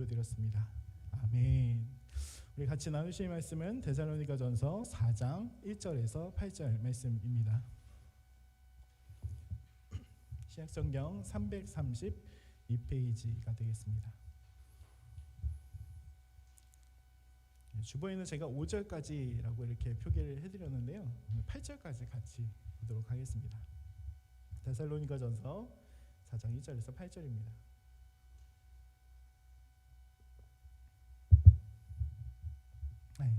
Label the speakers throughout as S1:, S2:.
S1: 기도드렸습니다. 아멘. 우리 같이 나누실 말씀은 데살로니가전서 4장 1절에서 8절 말씀입니다. 신약성경 332페이지가 되겠습니다. 주보에는 제가 5절까지라고 이렇게 표기를 해드렸는데요, 8절까지 같이 보도록 하겠습니다. 데살로니가전서 4장 1절에서 8절입니다.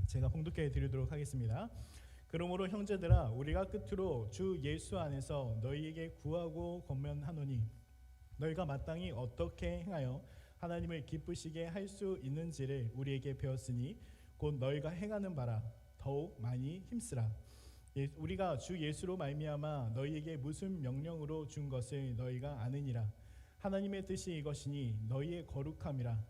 S1: 제가 봉독해 드리도록 하겠습니다. 그러므로 형제들아, 우리가 끝으로 주 예수 안에서 너희에게 구하고 권면하노니 너희가 마땅히 어떻게 행하여 하나님을 기쁘시게 할 수 있는지를 우리에게 배웠으니 곧 너희가 행하는 바라 더욱 많이 힘쓰라. 우리가 주 예수로 말미암아 너희에게 무슨 명령으로 준 것을 너희가 아느니라. 하나님의 뜻이 이것이니 너희의 거룩함이라.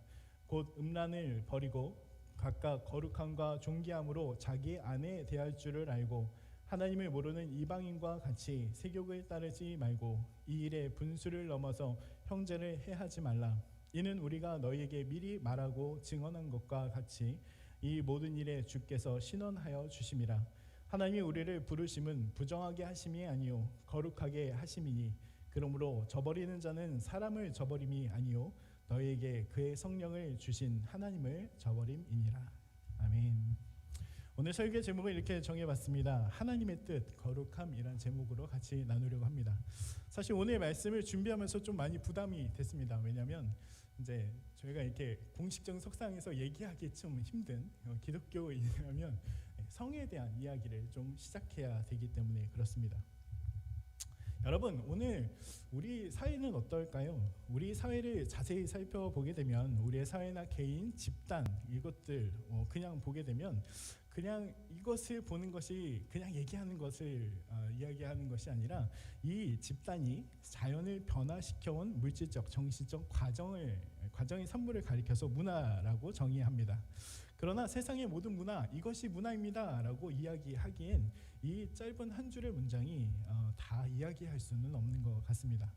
S1: 곧 음란을 버리고 각각 거룩함과 존귀함으로 자기 아내 대할 줄을 알고 하나님을 모르는 이방인과 같이 세욕을 따르지 말고 이 일에 분수를 넘어서 형제를 해하지 말라. 이는 우리가 너희에게 미리 말하고 증언한 것과 같이 이 모든 일에 주께서 신원하여 주심이라. 하나님이 우리를 부르심은 부정하게 하심이 아니요 거룩하게 하심이니 그러므로 저버리는 자는 사람을 저버림이 아니요 너희에게 그의 성령을 주신 하나님을 저버림이니라. 아멘. 오늘 설교 제목을 이렇게 정해봤습니다. 하나님의 뜻, 거룩함이란 제목으로 같이 나누려고 합니다. 사실 오늘 말씀을 준비하면서 좀 많이 부담이 됐습니다. 왜냐하면 이제 저희가 이렇게 공식적 석상에서 얘기하기 좀 힘든 기독교인이라면 성에 대한 이야기를 좀 시작해야 되기 때문에 그렇습니다. 여러분, 오늘 우리 사회는 어떨까요? 우리 사회를 자세히 살펴보게 되면 우리의 사회나 개인, 집단 이것들 그냥 보게 되면 그냥 이것을 보는 것이 그냥 얘기하는 것을 이야기하는 것이 아니라 이 집단이 자연을 변화시켜온 물질적, 정신적 과정의 산물을 가리켜서 문화라고 정의합니다. 그러나 세상의 모든 문화, 이것이 문화입니다 라고 이야기하기엔 이 짧은 한 줄의 문장이 다 이야기할 수는 없는 것 같습니다.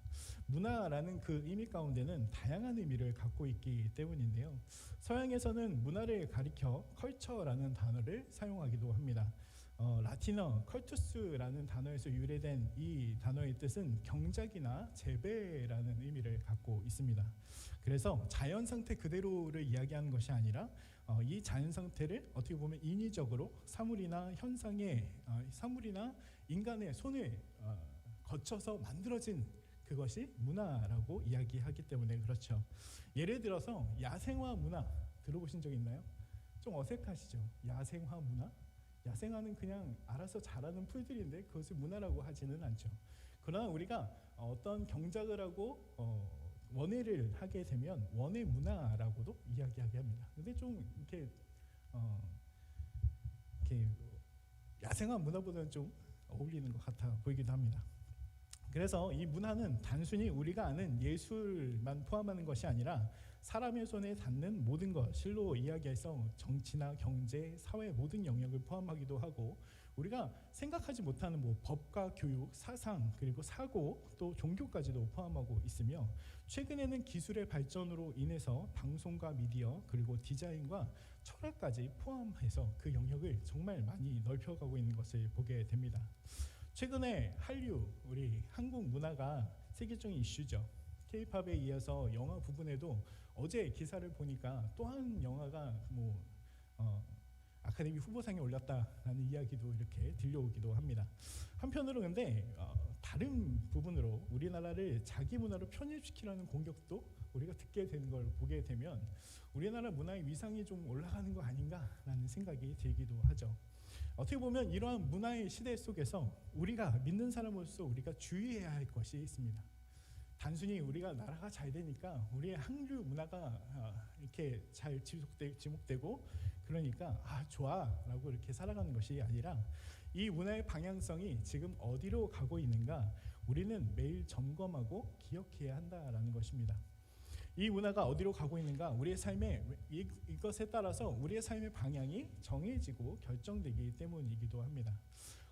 S1: 문화라는 그 의미 가운데는 다양한 의미를 갖고 있기 때문인데요, 서양에서는 문화를 가리켜 컬처라는 단어를 사용하기도 합니다. 라틴어 컬투스라는 단어에서 유래된 이 단어의 뜻은 경작이나 재배라는 의미를 갖고 있습니다. 그래서 자연 상태 그대로를 이야기하는 것이 아니라 이 자연 상태를 어떻게 보면 인위적으로 사물이나 인간의 손을 거쳐서 만들어진 그것이 문화라고 이야기하기 때문에 그렇죠. 예를 들어서 야생화 문화 들어보신 적 있나요? 좀 어색하시죠? 야생화 문화? 야생화는 그냥 알아서 자라는 풀들인데 그것을 문화라고 하지는 않죠. 그러나 우리가 어떤 경작을 하고 원예를 하게 되면 원예 문화라고도 이야기하게 합니다. 근데 좀 이렇게 야생화 문화보다는 좀 어울리는 것 같아 보이기도 합니다. 그래서 이 문화는 단순히 우리가 아는 예술만 포함하는 것이 아니라 사람의 손에 닿는 모든 것을로 이야기해서 정치나 경제, 사회 모든 영역을 포함하기도 하고 우리가 생각하지 못하는 법과 교육, 사상, 그리고 사고, 또 종교까지도 포함하고 있으며 최근에는 기술의 발전으로 인해서 방송과 미디어, 그리고 디자인과 철학까지 포함해서 그 영역을 정말 많이 넓혀가고 있는 것을 보게 됩니다. 최근에 한류, 우리 한국 문화가 세계적인 이슈죠. K-팝에 이어서 영화 부분에도 어제 기사를 보니까 또 한 영화가 아카데미 후보상에 올랐다라는 이야기도 이렇게 들려오기도 합니다. 한편으로 근데 다른 부분으로 우리나라를 자기 문화로 편입시키려는 공격도 우리가 듣게 되는 걸 보게 되면 우리나라 문화의 위상이 좀 올라가는 거 아닌가라는 생각이 들기도 하죠. 어떻게 보면 이러한 문화의 시대 속에서 우리가 믿는 사람으로서 우리가 주의해야 할 것이 있습니다. 단순히 우리가 나라가 잘 되니까 우리의 한류 문화가 이렇게 잘 지목되고 그러니까 좋아라고 이렇게 살아가는 것이 아니라 이 문화의 방향성이 지금 어디로 가고 있는가 우리는 매일 점검하고 기억해야 한다라는 것입니다. 이 문화가 어디로 가고 있는가, 우리의 삶에 이것에 따라서 우리의 삶의 방향이 정해지고 결정되기 때문이기도 합니다.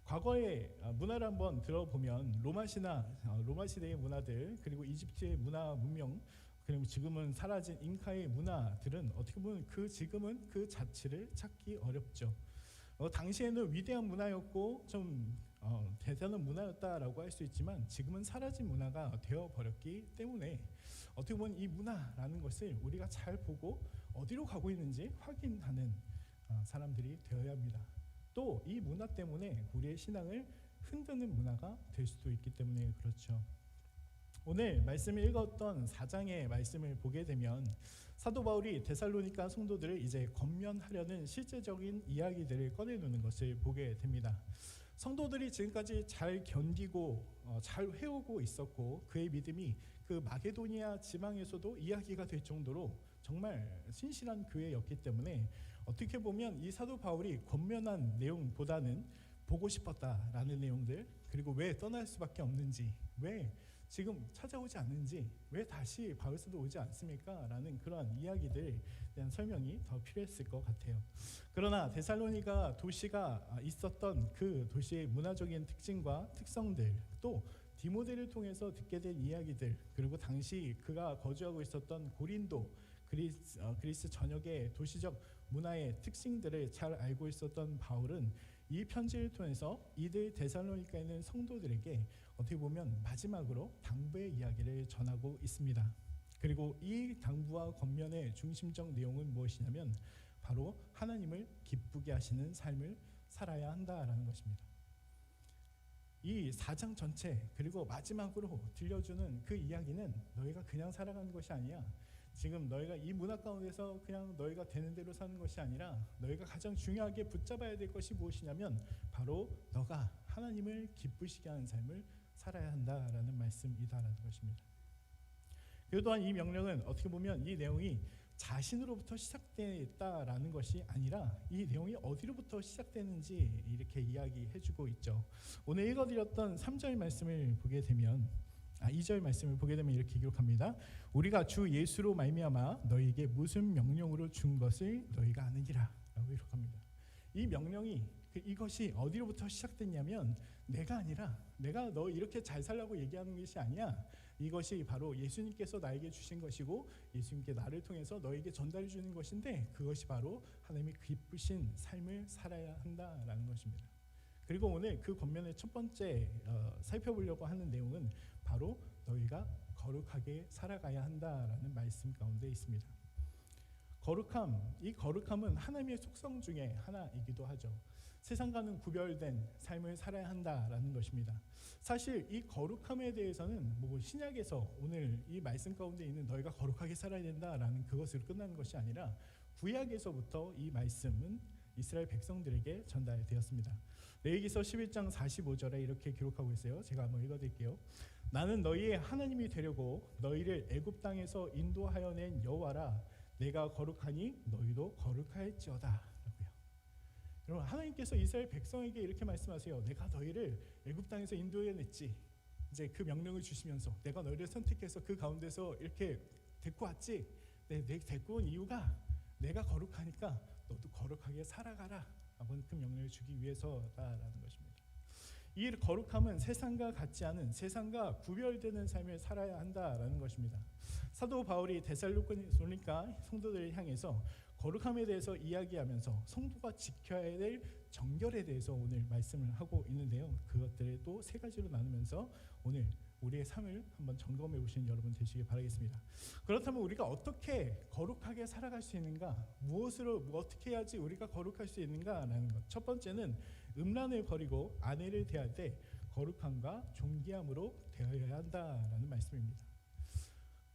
S1: 과거의 문화를 한번 들어보면 로마 시대의 문화들, 그리고 이집트의 문화 문명, 그리고 지금은 사라진 잉카의 문화들은 어떻게 보면 지금은 그 자체를 찾기 어렵죠. 당시에는 위대한 문화였고 좀 대단한 문화였다라고 할 수 있지만 지금은 사라진 문화가 되어버렸기 때문에 어떻게 보면 이 문화라는 것을 우리가 잘 보고 어디로 가고 있는지 확인하는 사람들이 되어야 합니다. 또 이 문화 때문에 우리의 신앙을 흔드는 문화가 될 수도 있기 때문에 그렇죠. 오늘 말씀을 읽었던 4장의 말씀을 보게 되면 사도 바울이 데살로니가 성도들을 이제 권면하려는 실제적인 이야기들을 꺼내놓는 것을 보게 됩니다. 성도들이 지금까지 잘 견디고 잘 해오고 있었고 그의 믿음이 그 마게도니아 지방에서도 이야기가 될 정도로 정말 신실한 교회였기 때문에 어떻게 보면 이 사도 바울이 권면한 내용보다는 보고 싶었다라는 내용들, 그리고 왜 떠날 수밖에 없는지, 왜 지금 찾아오지 않는지, 왜 다시 바울사도 오지 않습니까? 라는 그러한 이야기들에 대한 설명이 더 필요했을 것 같아요. 그러나 데살로니가 도시가 있었던 그 도시의 문화적인 특징과 특성들, 또 디모데를 통해서 듣게 된 이야기들, 그리고 당시 그가 거주하고 있었던 고린도, 그리스 전역의 도시적 문화의 특징들을 잘 알고 있었던 바울은 이 편지를 통해서 이들 데살로니카에 있는 성도들에게 어떻게 보면 마지막으로 당부의 이야기를 전하고 있습니다. 그리고 이 당부와 권면의 중심적 내용은 무엇이냐면 바로 하나님을 기쁘게 하시는 삶을 살아야 한다라는 것입니다. 이 4장 전체 그리고 마지막으로 들려주는 그 이야기는 너희가 그냥 살아가는 것이 아니야. 지금 너희가 이 문화 가운데서 그냥 너희가 되는 대로 사는 것이 아니라 너희가 가장 중요하게 붙잡아야 될 것이 무엇이냐면 바로 너가 하나님을 기쁘시게 하는 삶을 살아야 한다라는 말씀이다라는 것입니다. 그리고 또한 이 명령은 어떻게 보면 이 내용이 자신으로부터 시작됐다라는 것이 아니라 이 내용이 어디로부터 시작되는지 이렇게 이야기해주고 있죠. 오늘 읽어드렸던 3절 말씀을 보게 되면 2절 말씀을 보게 되면 이렇게 기록합니다. 우리가 주 예수로 말미암아 너희에게 무슨 명령으로 준 것을 너희가 아느니라 라고 기록합니다. 이 명령이 이것이 어디로부터 시작됐냐면 내가 아니라 내가 너 이렇게 잘 살라고 얘기하는 것이 아니야. 이것이 바로 예수님께서 나에게 주신 것이고 예수님께 나를 통해서 너에게 전달해 주는 것인데 그것이 바로 하나님의 기쁘신 삶을 살아야 한다라는 것입니다. 그리고 오늘 그 권면의 첫 번째 살펴보려고 하는 내용은 바로 너희가 거룩하게 살아가야 한다라는 말씀 가운데 있습니다. 거룩함, 이 거룩함은 하나님의 속성 중에 하나이기도 하죠. 세상과는 구별된 삶을 살아야 한다라는 것입니다. 사실 이 거룩함에 대해서는 신약에서 오늘 이 말씀 가운데 있는 너희가 거룩하게 살아야 된다라는 그것으로 끝나는 것이 아니라 구약에서부터 이 말씀은 이스라엘 백성들에게 전달되었습니다. 레위기서 11장 45절에 이렇게 기록하고 있어요. 제가 한번 읽어드릴게요. 나는 너희의 하나님이 되려고 너희를 애굽 땅에서 인도하여 낸 여호와라. 내가 거룩하니 너희도 거룩할지어다. 라고요. 여러분, 하나님께서 이스라엘 백성에게 이렇게 말씀하세요. 내가 너희를 애굽 땅에서 인도해냈지. 이제 그 명령을 주시면서 내가 너희를 선택해서 그 가운데서 이렇게 데리고 왔지. 내가 데리고 온 이유가 내가 거룩하니까 너도 거룩하게 살아가라. 라고 그 명령을 주기 위해서다라는 것입니다. 이 거룩함은 세상과 같지 않은, 세상과 구별되는 삶을 살아야 한다라는 것입니다. 사도 바울이 데살로니가 성도들을 향해서 거룩함에 대해서 이야기하면서 성도가 지켜야 될 정결에 대해서 오늘 말씀을 하고 있는데요. 그것들을 또 세 가지로 나누면서 오늘 우리의 삶을 한번 점검해 보시는 여러분 되시길 바라겠습니다. 그렇다면 우리가 어떻게 거룩하게 살아갈 수 있는가? 무엇으로 어떻게 해야지 우리가 거룩할 수 있는가라는 것. 첫 번째는 음란을 버리고 아내를 대할 때 거룩함과 존귀함으로 대해야 한다라는 말씀입니다.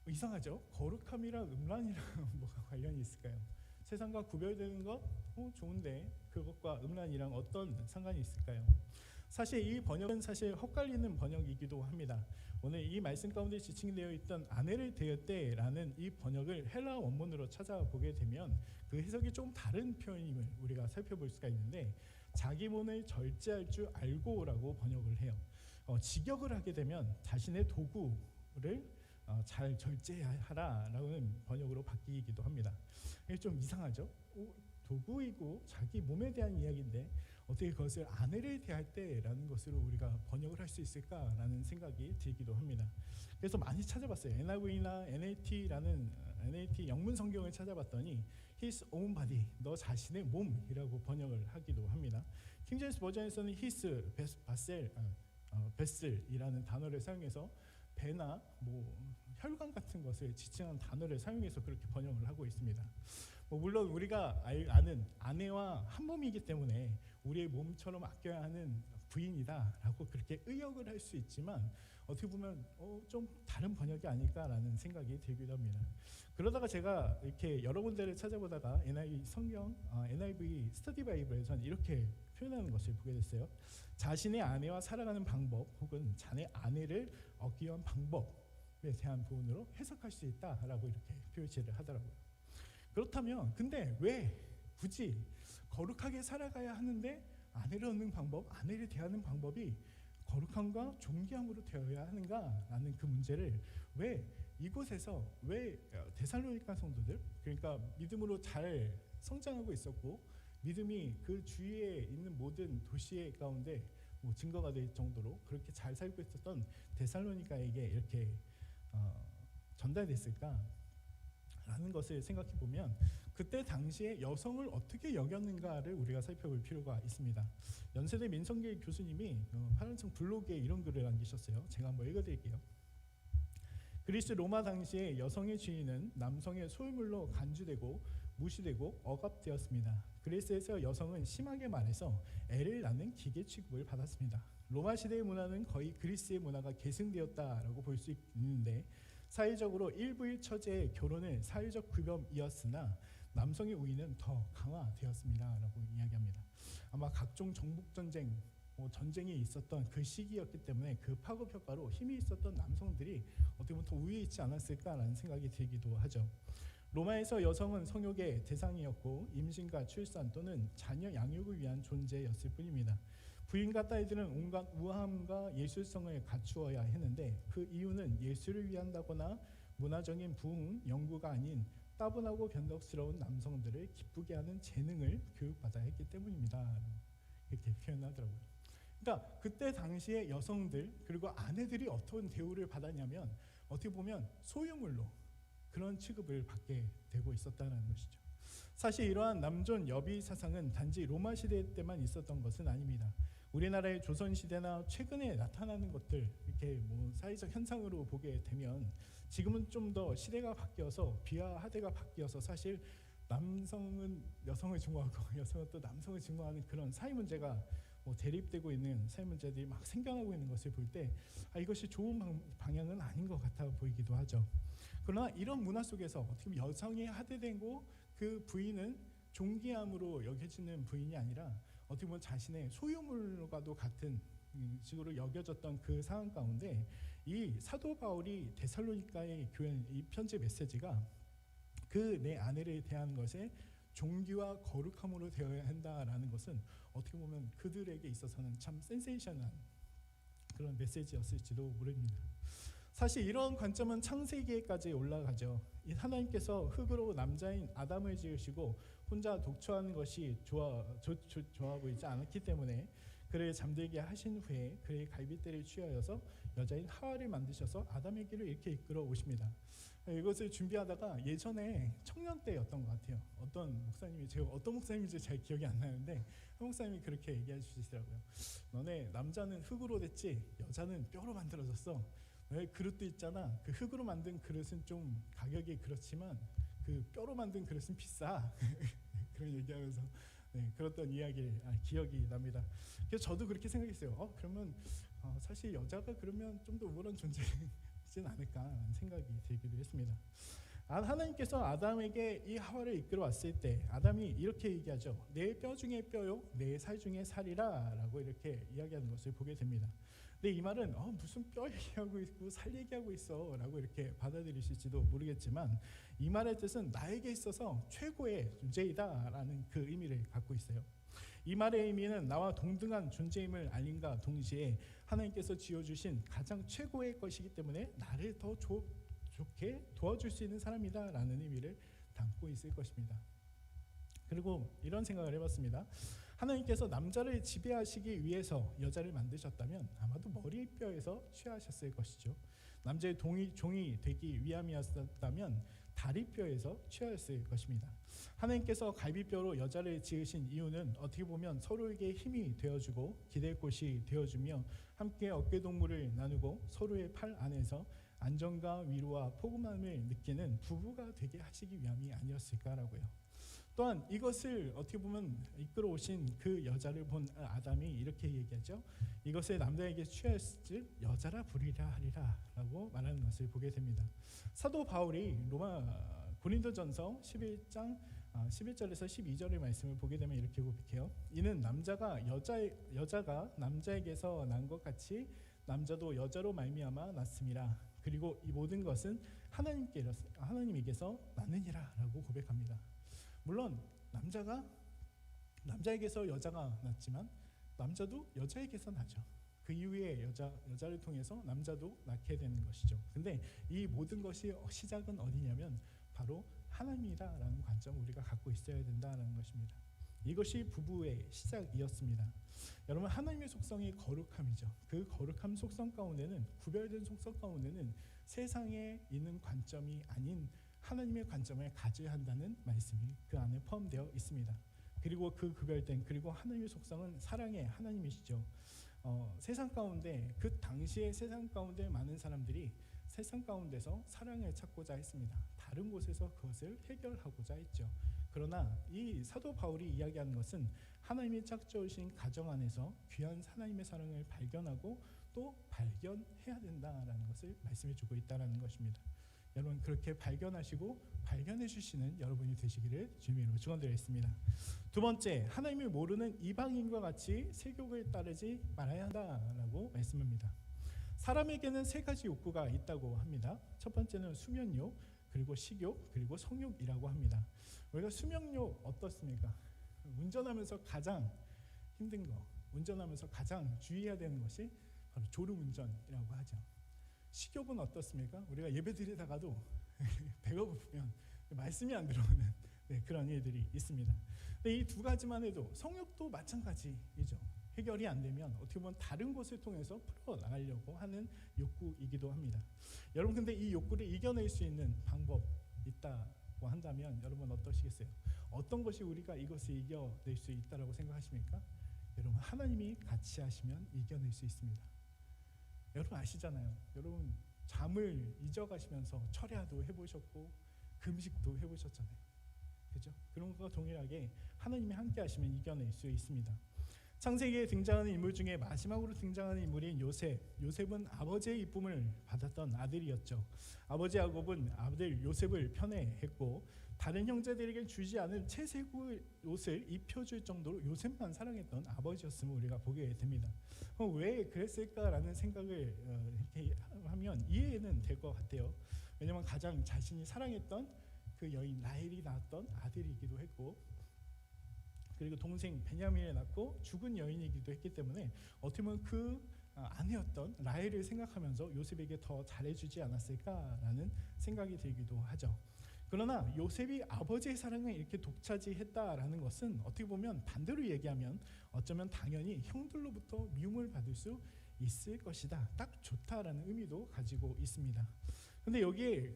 S1: 이상하죠? 거룩함이랑 음란이랑 뭐가 관련이 있을까요? 세상과 구별되는 것 좋은데 그것과 음란이랑 어떤 상관이 있을까요? 사실 이 번역은 사실 헛갈리는 번역이기도 합니다. 오늘 이 말씀 가운데 지칭되어 있던 아내를 대할 때라는 이 번역을 헬라 원문으로 찾아보게 되면 그 해석이 좀 다른 표현임을 우리가 살펴볼 수가 있는데 자기 몸을 절제할 줄 알고라고 번역을 해요. 직역을 하게 되면 자신의 도구를 잘 절제하라라는 번역으로 바뀌기도 합니다. 이게 좀 이상하죠? 도구이고 자기 몸에 대한 이야기인데 어떻게 그것을 아내를 대할 때라는 것으로 우리가 번역을 할 수 있을까라는 생각이 들기도 합니다. 그래서 많이 찾아봤어요. NIV나 NLT 영문 성경을 찾아봤더니 His own body, 너 자신의 몸이라고 번역을 하기도 합니다. 킹제임스 버전에서는 His vessel이라는 단어를 사용해서 배나 혈관 같은 것을 지칭한 단어를 사용해서 그렇게 번역을 하고 있습니다. 물론 우리가 아는 아내와 한 몸이기 때문에 우리의 몸처럼 아껴야 하는 부인이다라고 그렇게 의역을 할 수 있지만 어떻게 보면 좀 다른 번역이 아닐까라는 생각이 들기도 합니다. 그러다가 제가 이렇게 여러 군데를 찾아보다가 NIV 스터디 바이블에서는 이렇게 표현하는 것을 보게 됐어요. 자신의 아내와 살아가는 방법 혹은 자네 아내를 얻기 위한 방법에 대한 부분으로 해석할 수 있다라고 이렇게 표시를 하더라고요. 그렇다면 근데 왜 굳이 거룩하게 살아가야 하는데 아내를 얻는 방법, 아내를 대하는 방법이 거룩함과 존귀함으로 되어야 하는가라는 그 문제를 왜 이곳에서 왜 데살로니가 성도들, 그러니까 믿음으로 잘 성장하고 있었고 믿음이 그 주위에 있는 모든 도시의 가운데 증거가 될 정도로 그렇게 잘 살고 있었던 데살로니가에게 이렇게 전달됐을까라는 것을 생각해 보면 그때 당시에 여성을 어떻게 여겼는가를 우리가 살펴볼 필요가 있습니다. 연세대 민성계 교수님이 파란청 블로그에 이런 글을 남기셨어요. 제가 한번 읽어드릴게요. 그리스 로마 당시에 여성의 지위는 남성의 소유물로 간주되고 무시되고 억압되었습니다. 그리스에서 여성은 심하게 말해서 애를 낳는 기계 취급을 받았습니다. 로마 시대의 문화는 거의 그리스의 문화가 계승되었다라고 볼 수 있는데 사회적으로 일부의 처제의 결혼은 사회적 규범이었으나 남성의 우위는 더 강화되었습니다라고 이야기합니다. 아마 각종 정복 전쟁, 전쟁이 있었던 그 시기였기 때문에 그 파급 효과로 힘이 있었던 남성들이 어떻게 보면 더 우위에 있지 않았을까라는 생각이 들기도 하죠. 로마에서 여성은 성욕의 대상이었고 임신과 출산 또는 자녀 양육을 위한 존재였을 뿐입니다. 부인과 딸들은 온갖 우아함과 예술성을 갖추어야 했는데 그 이유는 예술을 위한다거나 문화적인 부흥, 연구가 아닌 따분하고 변덕스러운 남성들을 기쁘게 하는 재능을 교육받아야 했기 때문입니다. 이렇게 표현하더라고요. 그러니까 그때 당시에 여성들 그리고 아내들이 어떤 대우를 받았냐면 어떻게 보면 소유물로 그런 취급을 받게 되고 있었다는 것이죠. 사실 이러한 남존 여비 사상은 단지 로마 시대 때만 있었던 것은 아닙니다. 우리나라의 조선 시대나 최근에 나타나는 것들 이렇게 사회적 현상으로 보게 되면 지금은 좀 더 시대가 바뀌어서 비하하대가 바뀌어서 사실 남성은 여성을 증오하고 여성은 또 남성을 증오하는 그런 사회 문제가 대립되고 있는 사회 문제들이 막 생겨나고 있는 것을 볼 때 이것이 좋은 방향은 아닌 것 같아 보이기도 하죠. 그러나 이런 문화 속에서 어떻게 보면 여성이 하대되고 그 부인은 존귀함으로 여겨지는 부인이 아니라 어떻게 보면 자신의 소유물과도 같은 식으로 여겨졌던 그 상황 가운데 이 사도 바울이 데살로니가의 교회 이 편지 메시지가 그 내 아내를 대하는 것에 존귀와 거룩함으로 되어야 한다라는 것은 어떻게 보면 그들에게 있어서는 참 센세이션한 그런 메시지였을지도 모릅니다. 사실 이런 관점은 창세기에까지 올라가죠. 하나님께서 흙으로 남자인 아담을 지으시고 혼자 독초하는 것이 좋아 보이지 않았기 때문에 그를 잠들게 하신 후에 그의 갈빗대를 취하여서 여자인 하와를 만드셔서 아담에게로 이렇게 이끌어 오십니다. 이것을 준비하다가 예전에 청년 때였던 것 같아요. 어떤 목사님이 제가 어떤 목사님인지 잘 기억이 안 나는데 한 목사님이 그렇게 얘기해 주시더라고요. 너네 남자는 흙으로 됐지 여자는 뼈로 만들어졌어. 너의 그릇도 있잖아. 그 흙으로 만든 그릇은 좀 가격이 그렇지만 그 뼈로 만든 그릇은 비싸. 그런 얘기하면서 그랬던 이야기 기억이 납니다. 그래서 저도 그렇게 생각했어요. 그러면 사실 여자가 그러면 좀 더 우월한 존재이진 않을까라는 생각이 들기도 했습니다. 하나님께서 아담에게 이 하와를 이끌어 왔을 때 아담이 이렇게 얘기하죠. 내 뼈 중에 뼈요, 내 살 중에 살이라라고 이렇게 이야기하는 것을 보게 됩니다. 근데 이 말은 무슨 뼈 얘기하고 있고 살 얘기하고 있어라고 이렇게 받아들이실지도 모르겠지만 이 말의 뜻은 나에게 있어서 최고의 존재이다라는 그 의미를 갖고 있어요. 이 말의 의미는 나와 동등한 존재임을 알림과 동시에 하나님께서 지어주신 가장 최고의 것이기 때문에 나를 더 좋게 도와줄 수 있는 사람이다라는 의미를 담고 있을 것입니다. 그리고 이런 생각을 해봤습니다. 하나님께서 남자를 지배하시기 위해서 여자를 만드셨다면 아마도 머리뼈에서 취하셨을 것이죠. 남자의 종이 되기 위함이었다면 다리뼈에서 취하였을 것입니다. 하나님께서 갈비뼈로 여자를 지으신 이유는 어떻게 보면 서로에게 힘이 되어주고 기댈 곳이 되어주며 함께 어깨동무를 나누고 서로의 팔 안에서 안정과 위로와 포근함을 느끼는 부부가 되게 하시기 위함이 아니었을까라고요. 또한 이것을 어떻게 보면 이끌어 오신 그 여자를 본 아담이 이렇게 얘기하죠. 이것을 남자에게 취하였을 여자라 부리라 하리라 라고 말하는 것을 보게 됩니다. 사도 바울이 고린도전서 11장 11절에서 12절의 말씀을 보게 되면 이렇게 고백해요. 이는 여자가 남자에게서 난 것 같이 남자도 여자로 말미암아 났음이라. 그리고 이 모든 것은 하나님에게서 났느니라 라고 고백합니다. 물론 남자에게서 여자가 났지만 남자도 여자에게서 나죠. 그 이후에 여자를 통해서 남자도 낳게 되는 것이죠. 근데 이 모든 것이 시작은 어디냐면 바로 하나님이다라는 관점을 우리가 갖고 있어야 된다는 것입니다. 이것이 부부의 시작이었습니다. 여러분, 하나님의 속성이 거룩함이죠. 그 거룩함 속성 가운데는, 구별된 속성 가운데는 세상에 있는 관점이 아닌 하나님의 관점을 가져야 한다는 말씀이 그 안에 포함되어 있습니다. 그리고 그 구별된, 그리고 하나님의 속성은 사랑의 하나님이시죠. 세상 가운데, 그 당시에 세상 가운데 많은 사람들이 세상 가운데서 사랑을 찾고자 했습니다. 다른 곳에서 그것을 해결하고자 했죠. 그러나 이 사도 바울이 이야기하는 것은 하나님이 짝지으신 가정 안에서 귀한 하나님의 사랑을 발견하고 또 발견해야 된다라는 것을 말씀해 주고 있다는 것입니다. 여러분, 그렇게 발견하시고 발견해 주시는 여러분이 되시기를 주님의 이름으로 축원드리겠습니다. 두 번째, 하나님을 모르는 이방인과 같이 세욕을 따르지 말아야 한다라고 말씀합니다. 사람에게는 세 가지 욕구가 있다고 합니다. 첫 번째는 수면욕, 그리고 식욕, 그리고 성욕이라고 합니다. 우리가 수면욕 어떻습니까? 운전하면서 가장 힘든 거, 운전하면서 가장 주의해야 되는 것이 바로 졸음운전이라고 하죠. 식욕은 어떻습니까? 우리가 예배 드리다가도 배가 고프면 말씀이 안 들어오는 그런 일들이 있습니다. 이 두 가지만 해도, 성욕도 마찬가지이죠. 해결이 안 되면 어떻게 보면 다른 곳을 통해서 풀어나가려고 하는 욕구이기도 합니다. 여러분, 근데 이 욕구를 이겨낼 수 있는 방법 있다고 한다면 여러분 어떠시겠어요? 어떤 것이 우리가 이것을 이겨낼 수 있다라고 생각하십니까? 여러분, 하나님이 같이 하시면 이겨낼 수 있습니다. 여러분 아시잖아요. 여러분 잠을 잊어가시면서 철야도 해보셨고 금식도 해보셨잖아요. 그죠? 그런 것과 동일하게 하나님이 함께 하시면 이겨낼 수 있습니다. 창세기에 등장하는 인물 중에 마지막으로 등장하는 인물인 요셉. 요셉은 아버지의 이쁨을 받았던 아들이었죠. 아버지 야곱은 아들 요셉을 편애했고 다른 형제들에게 주지 않은 채색 옷을 입혀줄 정도로 요셉만 사랑했던 아버지였음을 우리가 보게 됩니다. 왜 그랬을까라는 생각을 이렇게 하면 이해는 될 것 같아요. 왜냐하면 가장 자신이 사랑했던 그 여인 라헬이 낳았던 아들이기도 했고, 그리고 동생 베냐민을 낳고 죽은 여인이기도 했기 때문에 어떻게 보면 그 아내였던 라헬을 생각하면서 요셉에게 더 잘해주지 않았을까라는 생각이 들기도 하죠. 그러나 요셉이 아버지의 사랑을 이렇게 독차지했다라는 것은 어떻게 보면 반대로 얘기하면 어쩌면 당연히 형들로부터 미움을 받을 수 있을 것이다, 딱 좋다라는 의미도 가지고 있습니다. 근데 여기에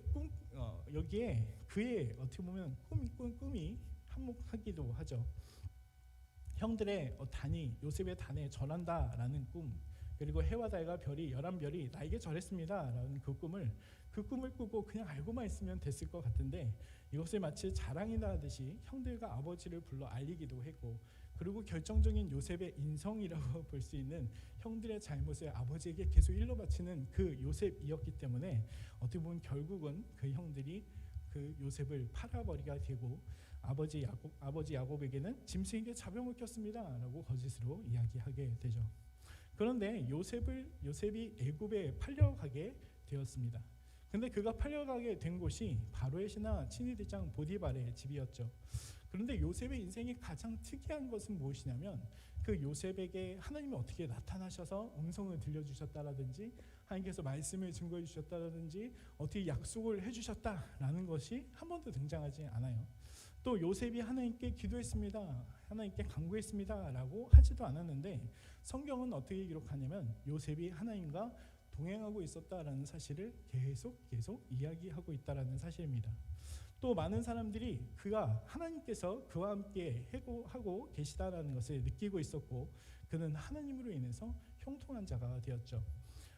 S1: 그의 어떻게 보면 꿈이 한몫하기도 하죠. 형들의 단이, 요셉의 단에 절한다라는 꿈, 그리고 해와 달과 별이 11별이 나에게 절했습니다라는 그 꿈을 꾸고 그냥 알고만 있으면 됐을 것 같은데, 이것을 마치 자랑이나 하듯이 형들과 아버지를 불러 알리기도 했고, 그리고 결정적인 요셉의 인성이라고 볼 수 있는 형들의 잘못을 아버지에게 계속 일러바치는 그 요셉이었기 때문에 어떻게 보면 결국은 그 형들이 그 요셉을 팔아버리게 되고 아버지 야곱에게는 짐승에게 잡혀먹혔습니다라고 거짓으로 이야기하게 되죠. 그런데 요셉이 애굽에 팔려가게 되었습니다. 근데 그가 팔려가게 된 곳이 바로의 신하 친위대장 보디발의 집이었죠. 그런데 요셉의 인생이 가장 특이한 것은 무엇이냐면, 그 요셉에게 하나님이 어떻게 나타나셔서 음성을 들려주셨다라든지 하나님께서 말씀을 증거해 주셨다라든지 어떻게 약속을 해주셨다라는 것이 한 번도 등장하지 않아요. 또 요셉이 하나님께 기도했습니다, 하나님께 간구했습니다 라고 하지도 않았는데, 성경은 어떻게 기록하냐면 요셉이 하나님과 동행하고 있었다라는 사실을 계속 이야기하고 있다라는 사실입니다. 또 많은 사람들이 그가 하나님께서 그와 함께 하고 계시다라는 것을 느끼고 있었고, 그는 하나님으로 인해서 형통한 자가 되었죠.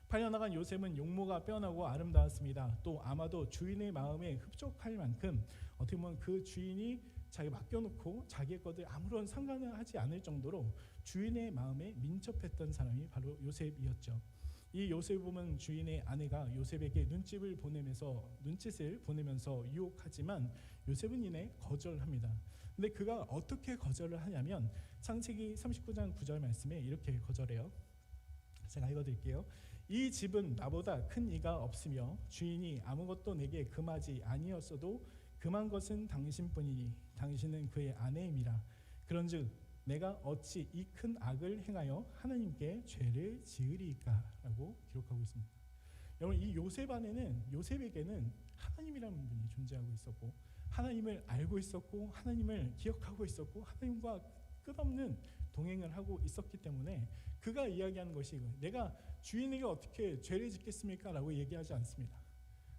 S1: 팔려나간 요셉은 용모가 빼어나고 아름다웠습니다. 또 아마도 주인의 마음에 흡족할 만큼 어떻게 보면 그 주인이 자기 맡겨놓고 자기의 것들 아무런 상관을 하지 않을 정도로 주인의 마음에 민첩했던 사람이 바로 요셉이었죠. 이 요셉을 보면 주인의 아내가 요셉에게 눈짓을 보내면서 유혹하지만 요셉은 이내 거절합니다. 근데 그가 어떻게 거절을 하냐면 창세기 39장 9절 말씀에 이렇게 거절해요. 제가 읽어드릴게요. 이 집은 나보다 큰 이가 없으며 주인이 아무것도 내게 금하지 아니었어도 금한 것은 당신뿐이니 당신은 그의 아내임이라. 그런즉 내가 어찌 이 큰 악을 행하여 하나님께 죄를 지으리이까 라고 기록하고 있습니다. 여러분, 이 요셉 안에는, 요셉에게는 하나님이라는 분이 존재하고 있었고, 하나님을 알고 있었고, 하나님을 기억하고 있었고, 하나님과 끝없는 동행을 하고 있었기 때문에 그가 이야기하는 것이 내가 주인에게 어떻게 죄를 짓겠습니까? 라고 얘기하지 않습니다.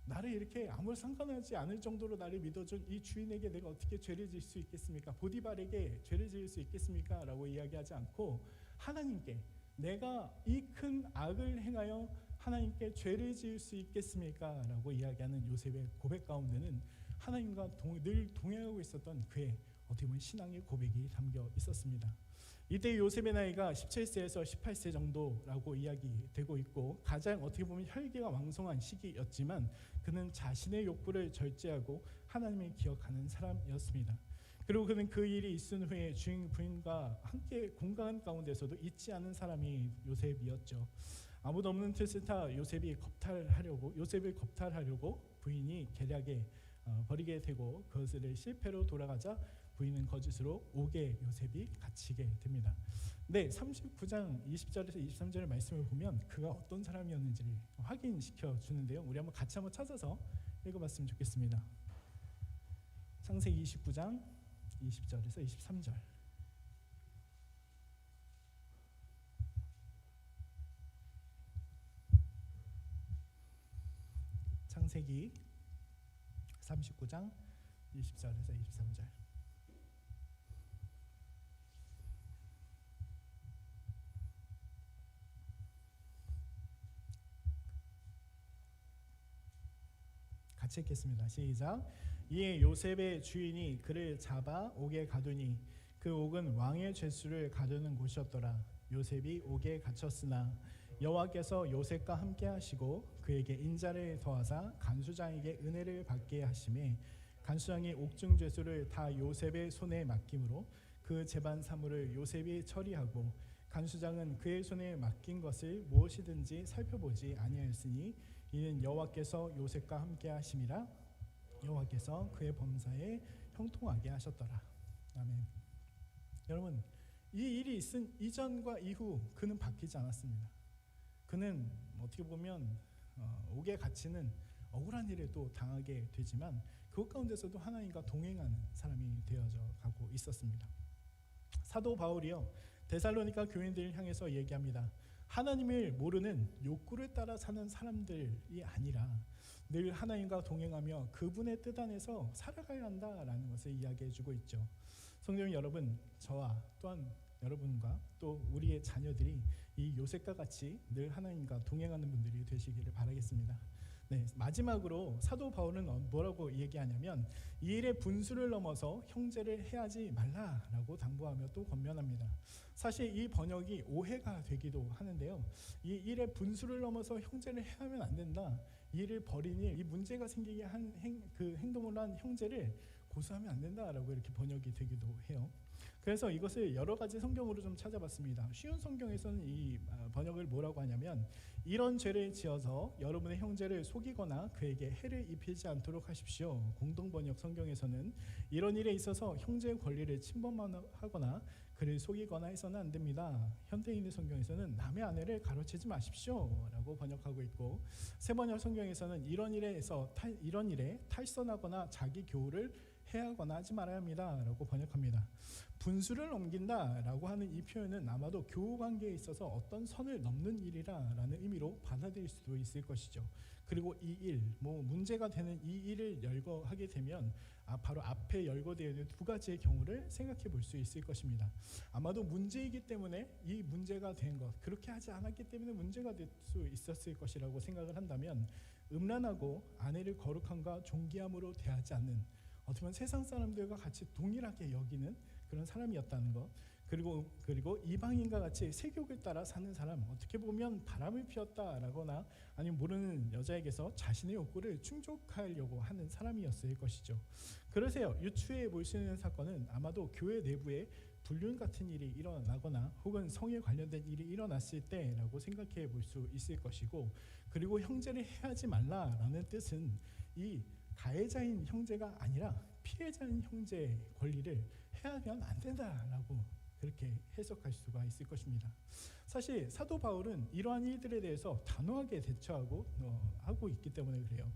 S1: 나를 이렇게 아무 상관하지 않을 정도로 나를 믿어준 이 주인에게 내가 어떻게 죄를 지을 수 있겠습니까? 보디발에게 죄를 지을 수 있겠습니까? 라고 이야기하지 않고 하나님께 내가 이 큰 악을 행하여 하나님께 죄를 지을 수 있겠습니까? 라고 이야기하는 요셉의 고백 가운데는 하나님과 늘 동행하고 있었던 그의 어떻게 보면 신앙의 고백이 담겨 있었습니다. 이때 요셉의 나이가 17세에서 18세 정도라고 이야기되고 있고, 가장 어떻게 보면 혈기가 왕성한 시기였지만 그는 자신의 욕구를 절제하고 하나님을 기억하는 사람이었습니다. 그리고 그는 그 일이 있은 후에 주인 부인과 함께 공간 가운데서도 잊지 않은 사람이 요셉이었죠. 아무도 없는 틈을 타 요셉을 겁탈하려고 부인이 계략에 버리게 되고 그것을 실패로 돌아가자 부인은 거짓으로 옥에 요셉이 갇히게 됩니다. 네, 39장 20절에서 23절의 말씀을 보면 그가 어떤 사람이었는지를 확인시켜 주는데요. 우리 같이 한번 찾아서 읽어봤으면 좋겠습니다. 창세기 29장 20절에서 23절. 창세기 39장 20절에서 23절. 같이 읽겠습니다. 시작. 이에 요셉의 주인이 그를 잡아 옥에 가두니 그 옥은 왕의 죄수를 가두는 곳이었더라. 요셉이 옥에 갇혔으나 여호와께서 요셉과 함께 하시고 그에게 인자를 더하사 간수장에게 은혜를 받게 하심에 간수장이 옥중 죄수를 다 요셉의 손에 맡김으로 그 재반 사물을 요셉이 처리하고 간수장은 그의 손에 맡긴 것을 무엇이든지 살펴보지 아니하였으니 이는 여호와께서 요셉과 함께 하심이라. 여호와께서 그의 범사에 형통하게 하셨더라. 아멘. 여러분, 이 일이 있은 이전과 이후 그는 바뀌지 않았습니다. 그는 어떻게 보면 옥에 갇히는 억울한 일을 또 당하게 되지만 그것 가운데서도 하나님과 동행하는 사람이 되어져 가고 있었습니다. 사도 바울이요, 데살로니가 교인들을 향해서 얘기합니다. 하나님을 모르는 욕구를 따라 사는 사람들이 아니라 늘 하나님과 동행하며 그분의 뜻 안에서 살아가야 한다라는 것을 이야기해주고 있죠. 성도 여러분, 저와 또한 여러분과 또 우리의 자녀들이 이 요셉과 같이 늘 하나님과 동행하는 분들이 되시기를 바라겠습니다. 네, 마지막으로 사도 바울은 뭐라고 얘기하냐면 이 일의 분수를 넘어서 형제를 해하지 말라라고 당부하며 또 권면합니다. 사실 이 번역이 오해가 되기도 하는데요. 이 일의 분수를 넘어서 형제를 해하면 안 된다. 이 일을 벌인 일, 이 문제가 생기게 한 그 행동을 한 형제를 고소하면 안 된다라고 이렇게 번역이 되기도 해요. 그래서 이것을 여러 가지 성경으로 좀 찾아봤습니다. 쉬운 성경에서는 이 번역을 뭐라고 하냐면 이런 죄를 지어서 여러분의 형제를 속이거나 그에게 해를 입히지 않도록 하십시오. 공동번역 성경에서는 이런 일에 있어서 형제의 권리를 침범하거나 그를 속이거나 해서는 안 됩니다. 현대인의 성경에서는 남의 아내를 가로채지 마십시오 라고 번역하고 있고, 세번역 성경에서는 이런 일에 탈선하거나 자기 교우를 해하거나 하지 말아야 합니다라고 번역합니다. 분수를 넘긴다라고 하는 이 표현은 아마도 교우 관계에 있어서 어떤 선을 넘는 일이라는 의미로 받아들일 수도 있을 것이죠. 그리고 이 일, 문제가 되는 이 일을 열거하게 되면 바로 앞에 열거되어 있는 두 가지의 경우를 생각해 볼 수 있을 것입니다. 아마도 문제이기 때문에 이 문제가 된 것, 그렇게 하지 않았기 때문에 문제가 될 수 있었을 것이라고 생각을 한다면, 음란하고 아내를 거룩함과 존귀함으로 대하지 않는, 어떻게 보면 세상 사람들과 같이 동일하게 여기는 그런 사람이었다는 것, 그리고 이방인과 같이 세욕을 따라 사는 사람, 어떻게 보면 바람을 피웠다라거나 아니면 모르는 여자에게서 자신의 욕구를 충족하려고 하는 사람이었을 것이죠. 그러세요. 유추해 볼 수 있는 사건은 아마도 교회 내부에 불륜 같은 일이 일어나거나 혹은 성에 관련된 일이 일어났을 때라고 생각해 볼 수 있을 것이고, 그리고 형제를 해하지 말라라는 뜻은 이 가해자인 형제가 아니라 피해자인 형제의 권리를 해하면 안 된다라고 그렇게 해석할 수가 있을 것입니다. 사실 사도 바울은 이러한 일들에 대해서 단호하게 대처하고 하고 있기 때문에 그래요.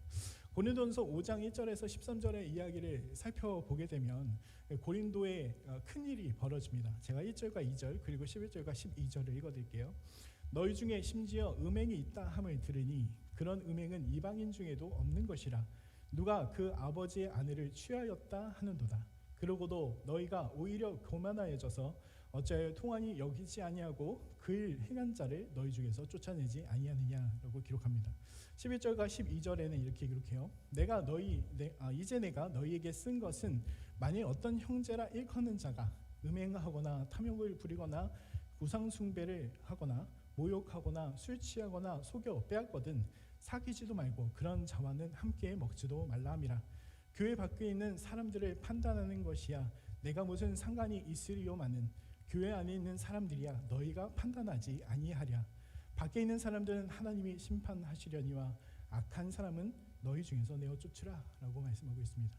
S1: 고린도전서 5장 1절에서 13절의 이야기를 살펴보게 되면 고린도에 큰 일이 벌어집니다. 제가 1절과 2절 그리고 11절과 12절을 읽어드릴게요. 너희 중에 심지어 음행이 있다 함을 들으니 그런 음행은 이방인 중에도 없는 것이라. 누가 그 아버지의 아내를 취하였다 하는도다. 그러고도 너희가 오히려 교만하여져서 어찌하여 통한이 여기지 아니하고 그 일 행한 자를 너희 중에서 쫓아내지 아니하느냐라고 기록합니다. 11절과 12절에는 이렇게 기록해요. 이제 내가 너희에게 쓴 것은 만일 어떤 형제라 일컫는 자가 음행하거나 탐욕을 부리거나 우상 숭배를 하거나 모욕하거나 술 취하거나 속여 빼앗거든 사귀지도 말고 그런 자와는 함께 먹지도 말라 함이라. 교회 밖에 있는 사람들을 판단하는 것이야 내가 무슨 상관이 있으리요마는 교회 안에 있는 사람들이야 너희가 판단하지 아니하랴. 밖에 있는 사람들은 하나님이 심판하시려니와 악한 사람은 너희 중에서 내어 쫓으라 라고 말씀하고 있습니다.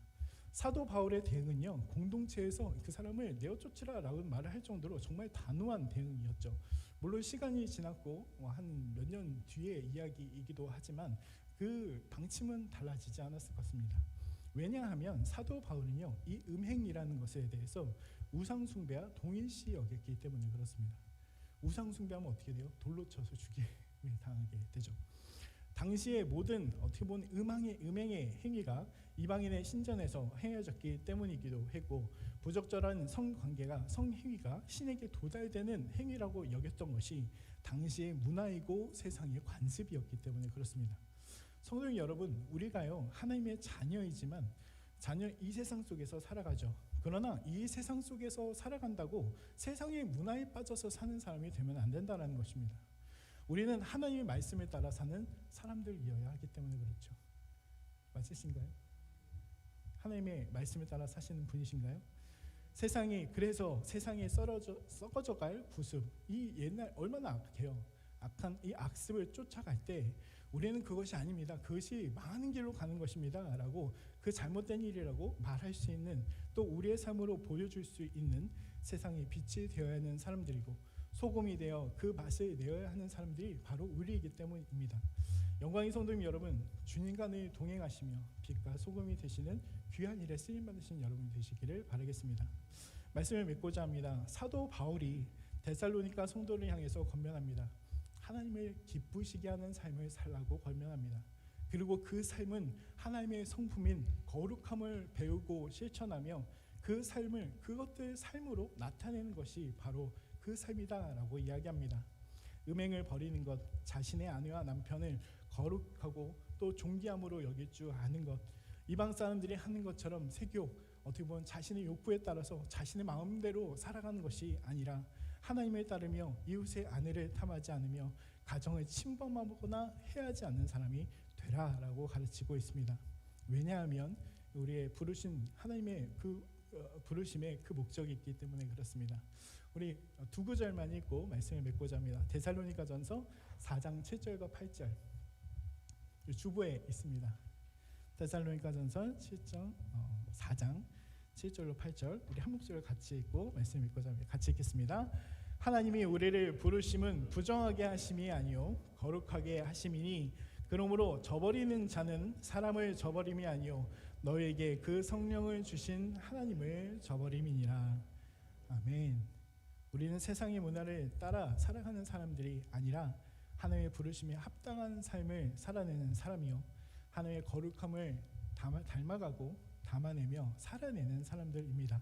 S1: 사도 바울의 대응은요, 공동체에서 그 사람을 내어 쫓으라 라고 말을 할 정도로 정말 단호한 대응이었죠. 물론 시간이 지났고 한 몇 년 뒤의 이야기이기도 하지만 그 방침은 달라지지 않았을 것입니다. 왜냐하면 사도 바울은요, 이 음행이라는 것에 대해서 우상 숭배와 동일시 여겼기 때문에 그렇습니다. 우상 숭배하면 어떻게 돼요? 돌로 쳐서 죽임을 당하게 되죠. 당시의 모든 어떻게 보면 음행의 행위가 이방인의 신전에서 행해졌기 때문이기도 했고, 부적절한 성관계가 성행위가 신에게 도달되는 행위라고 여겼던 것이 당시의 문화이고 세상의 관습이었기 때문에 그렇습니다. 성도 여러분, 우리가요 하나님의 자녀이지만 이 세상 속에서 살아가죠. 그러나 이 세상 속에서 살아간다고 세상의 문화에 빠져서 사는 사람이 되면 안 된다는 것입니다. 우리는 하나님의 말씀을 따라 사는 사람들이어야 하기 때문에 그렇죠. 맞으신가요? 하나님의 말씀을 따라 사시는 분이신가요? 그래서 세상에 썩어져갈 구습, 이 옛날 얼마나 악해요. 악한 이 악습을 쫓아갈 때 우리는 그것이 아닙니다. 그것이 망하는 길로 가는 것입니다 라고, 그 잘못된 일이라고 말할 수 있는, 또 우리의 삶으로 보여줄 수 있는 세상의 빛이 되어야 하는 사람들이고 소금이 되어 그 맛을 내어야 하는 사람들이 바로 우리이기 때문입니다. 영광의 성도님 여러분, 주님과 늘 동행하시며 빛과 소금이 되시는 귀한 일에 쓰임받으신 여러분이 되시기를 바라겠습니다. 말씀을 맺고자 합니다. 사도 바울이 데살로니가 성도를 향해서 권면합니다. 하나님을 기쁘시게 하는 삶을 살라고 권면합니다. 그리고 그 삶은 하나님의 성품인 거룩함을 배우고 실천하며 그 삶을 그것들 삶으로 나타내는 것이 바로 그 삶이다라고 이야기합니다. 음행을 버리는 것, 자신의 아내와 남편을 거룩하고 또 존귀함으로 여길 줄 아는 것, 이방 사람들이 하는 것처럼 세교, 어떻게 보면 자신의 욕구에 따라서 자신의 마음대로 살아가는 것이 아니라 하나님을 따르며 이웃의 아내를 탐하지 않으며 가정을 침범하거나 해하지 않는 사람이 되라라고 가르치고 있습니다. 왜냐하면 우리의 부르신 하나님의 그 부르심의 그 목적이 있기 때문에 그렇습니다. 우리 두 구절만 읽고 말씀을 맺고자 합니다. 데살로니가전서 4장 7절과 8절 주보에 있습니다. 데살로니가전서 4장 7절로 8절 우리 한 목소리를 같이 읽고 말씀을 읽고자 합니다. 같이 읽겠습니다. 하나님이 우리를 부르심은 부정하게 하심이 아니요 거룩하게 하심이니 그러므로 저버리는 자는 사람을 저버림이 아니요 너에게 그 성령을 주신 하나님을 저버림이니라. 아멘. 우리는 세상의 문화를 따라 살아가는 사람들이 아니라 하나님의 부르심에 합당한 삶을 살아내는 사람이요, 하나님의 거룩함을 닮아가고 담아내며 살아내는 사람들입니다.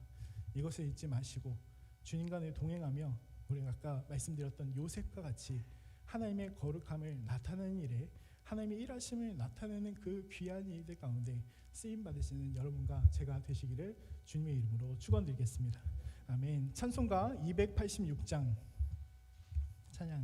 S1: 이것을 잊지 마시고 주님과 동행하며 우리가 아까 말씀드렸던 요셉과 같이 하나님의 거룩함을 나타내는 일에 하나님의 일하심을 나타내는 그 귀한 일들 가운데 쓰임 받으시는 여러분과 제가 되시기를 주님의 이름으로 축원드리겠습니다. 아멘. 찬송가 286장 찬양